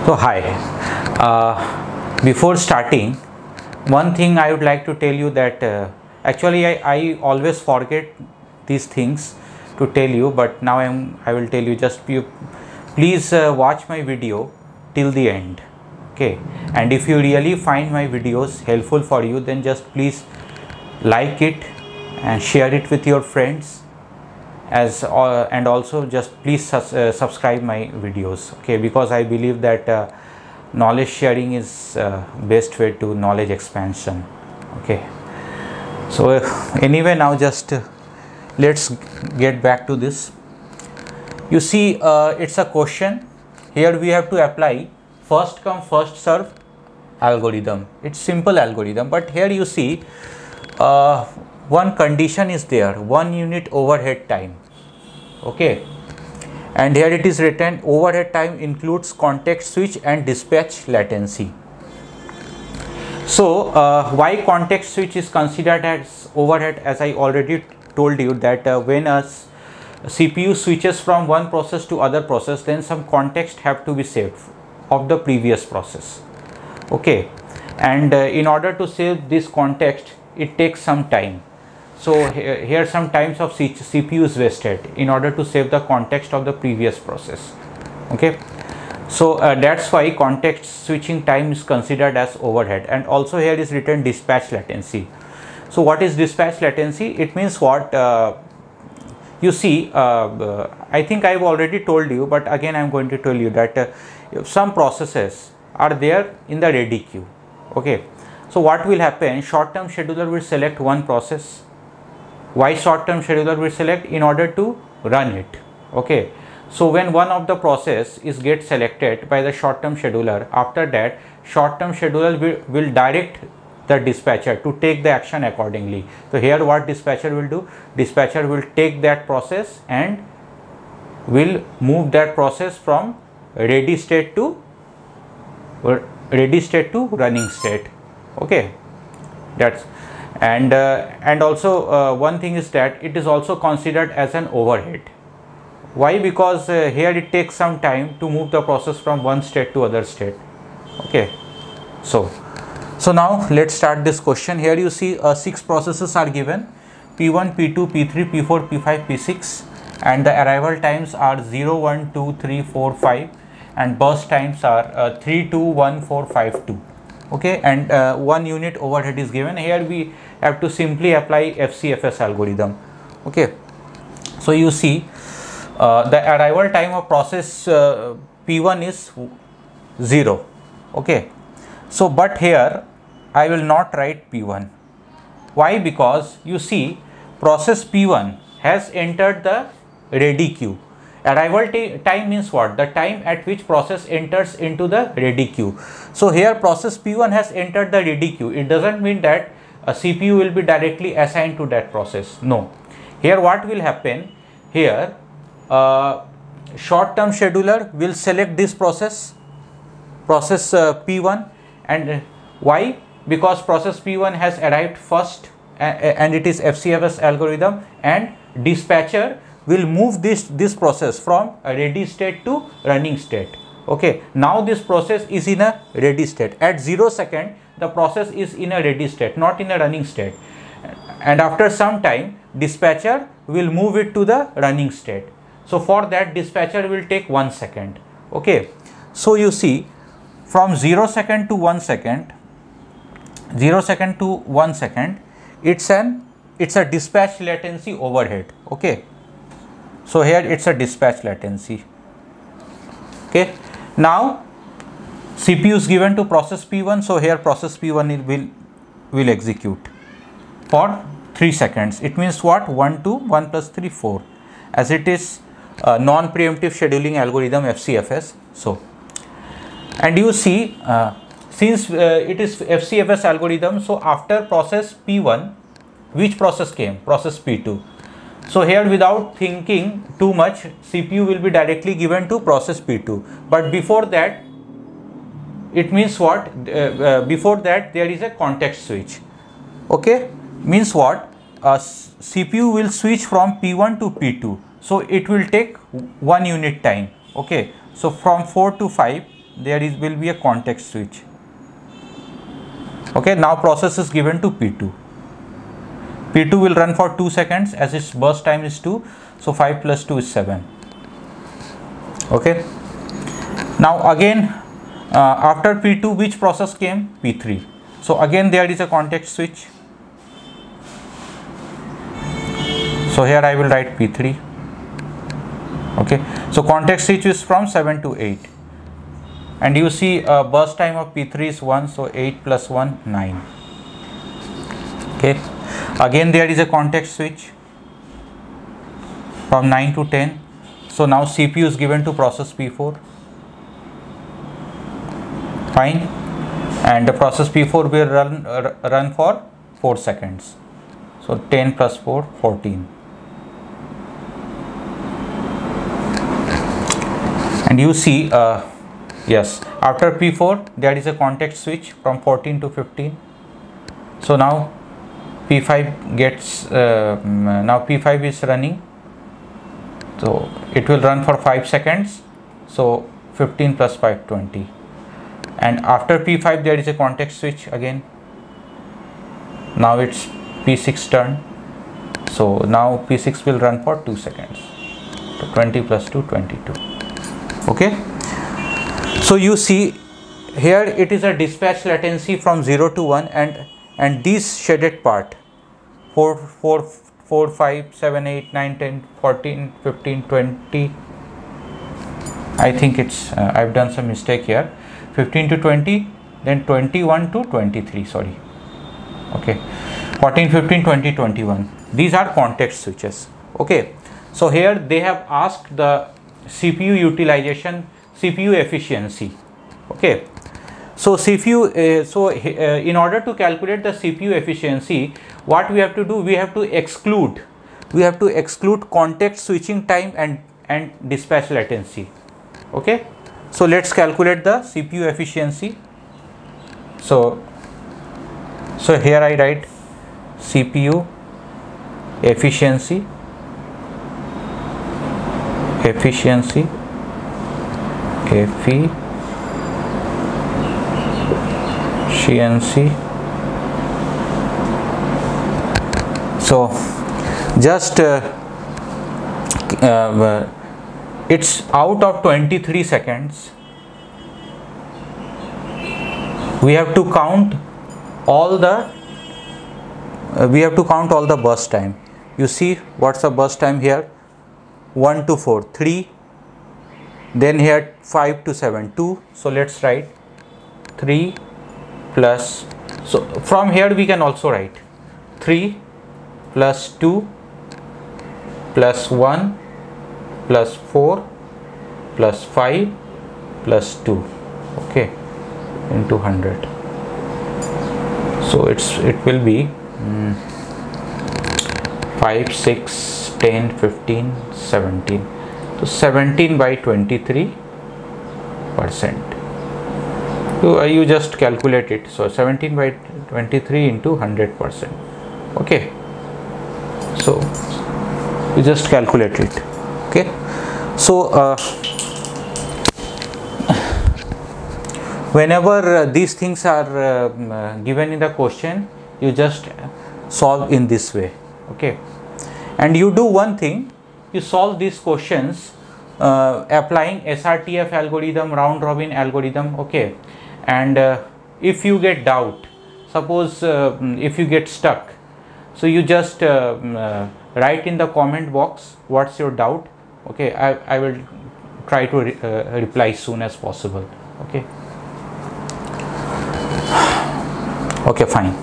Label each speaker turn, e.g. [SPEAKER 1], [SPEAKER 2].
[SPEAKER 1] So hi, before starting, one thing I would like to tell you that actually I always forget these things to tell you, but now I will tell you. Just please watch my video till the end, okay? And if you really find my videos helpful for you, then just please like it and share it with your friends, and also just please subscribe my videos, okay? Because I believe that knowledge sharing is best way to knowledge expansion, okay? So anyway, now just let's get back to this. You see, it's a question. Here we have to apply first come first serve algorithm. It's simple algorithm, but here you see one condition is there, 1 unit overhead time, okay? And here it is written, overhead time includes context switch and dispatch latency. So why context switch is considered as overhead? As I already told you that when a CPU switches from one process to other process, then some context have to be saved of the previous process, okay? And in order to save this context, it takes some time. So here some times of CPU is wasted in order to save the context of the previous process, okay? So that's why context switching time is considered as overhead. And also here is written dispatch latency. So what is dispatch latency? It means what? You see, I think I've already told you, but again I'm going to tell you that some processes are there in the ready queue, okay? So what will happen? Short-term scheduler will select one process. Why short-term scheduler will select? In order to run it, okay? So when one of the process is get selected by the short-term scheduler, after that short-term scheduler will direct the dispatcher to take the action accordingly. So here what dispatcher will do? Dispatcher will take that process and will move that process from ready state to running state, okay? That's and also one thing is that it is also considered as an overhead. Why? Because here it takes some time to move the process from one state to other state, okay? So now let's start this question. Here you see 6 processes are given: P1, P2, P3, P4, P5, P6, and the arrival times are 0, 1, 2, 3, 4, 5, and burst times are 3, 2, 1, 4, 5, 2. Okay, and 1 unit overhead is given. Here we have to simply apply FCFS algorithm, okay? So you see the arrival time of process P1 is 0, okay? So but here I will not write P1. Why? Because you see process P1 has entered the ready queue. Arrival time means what? The time at which process enters into the ready queue. So here process P1 has entered the ready queue. It doesn't mean that a CPU will be directly assigned to that process. No. Here what will happen? Here short-term scheduler will select this process P1, and why? Because process P1 has arrived first and it is FCFS algorithm, and dispatcher will move this process from a ready state to running state, okay? Now this process is in a ready state. At 0 second the process is in a ready state, not in a running state, and after some time dispatcher will move it to the running state. So for that dispatcher will take 1 second, okay? So you see from 0 second to 1 second, 0 second to 1 second, it's a dispatch latency overhead, okay? So here it's a dispatch latency, okay? Now CPU is given to process P1, so here process P1 will execute for 3 seconds. It means what? 1, 2, 1 plus 3, 4, as it is non-preemptive scheduling algorithm FCFS. So, and you see since it is FCFS algorithm, so after process P1, which process came? Process P2. So here without thinking too much, CPU will be directly given to process P2. But before that, it means what? Before that there is a context switch, okay? Means what? CPU will switch from P1 to P2. So it will take 1 unit time, okay? So from 4 to 5 will be a context switch. Okay, now process is given to P2. P2 will run for 2 seconds as its burst time is 2. So 5 plus 2 is 7. Okay. Now again after P2 which process came? P3. So again there is a context switch. So here I will write P3. Okay. So context switch is from 7 to 8. And you see burst time of P3 is 1. So 8 plus 1, 9. Okay. Again there is a context switch from 9 to 10. So now CPU is given to process P4. Fine. And the process P4 will run for 4 seconds. So 10 plus 4, 14. And you see yes, after P4 there is a context switch from 14 to 15. So now P5 gets now P5 is running. So it will run for 5 seconds. So 15 plus 5, 20. And after P5 there is a context switch again. Now it's P6 turn. So now P6 will run for 2 seconds. So 20 plus 2, 22. Okay. So you see here it is a dispatch latency from 0 to 1, and this shaded part 4, 5, 7, 8, 9, 10, 14, 15, 20. I think it's I've done some mistake here. 15 to 20, then 21 to 23. Sorry. Okay. 14, 15, 20, 21. These are context switches. Okay. So here they have asked the CPU utilization, CPU efficiency. Okay. So CPU, in order to calculate the CPU efficiency, what we have to do, we have to exclude context switching time and dispatch latency. Okay. So let's calculate the CPU efficiency. So here I write CPU efficiency So just it's out of 23 seconds. We have to count all the burst time. You see what's the burst time here? 1 to 4, 3. Then here 5 to 7, 2. So let's write 3 plus. So from here we can also write 3 plus 2 plus 1 plus 4 plus 5 plus 2. Okay, into 100. So it will be 5, 6, 10, 15, 17. So 17 by 23%. You just calculate it. So 17 by 23 into 100%. Okay. So you just calculate it. Okay. So whenever these things are given in the question, you just solve in this way. Okay. And you do one thing, you solve these questions applying SRTF algorithm, round robin algorithm. Okay. And if you get doubt, suppose if you get stuck, so you just write in the comment box what's your doubt. Okay, I will try to reply soon as possible. Okay. Okay, fine.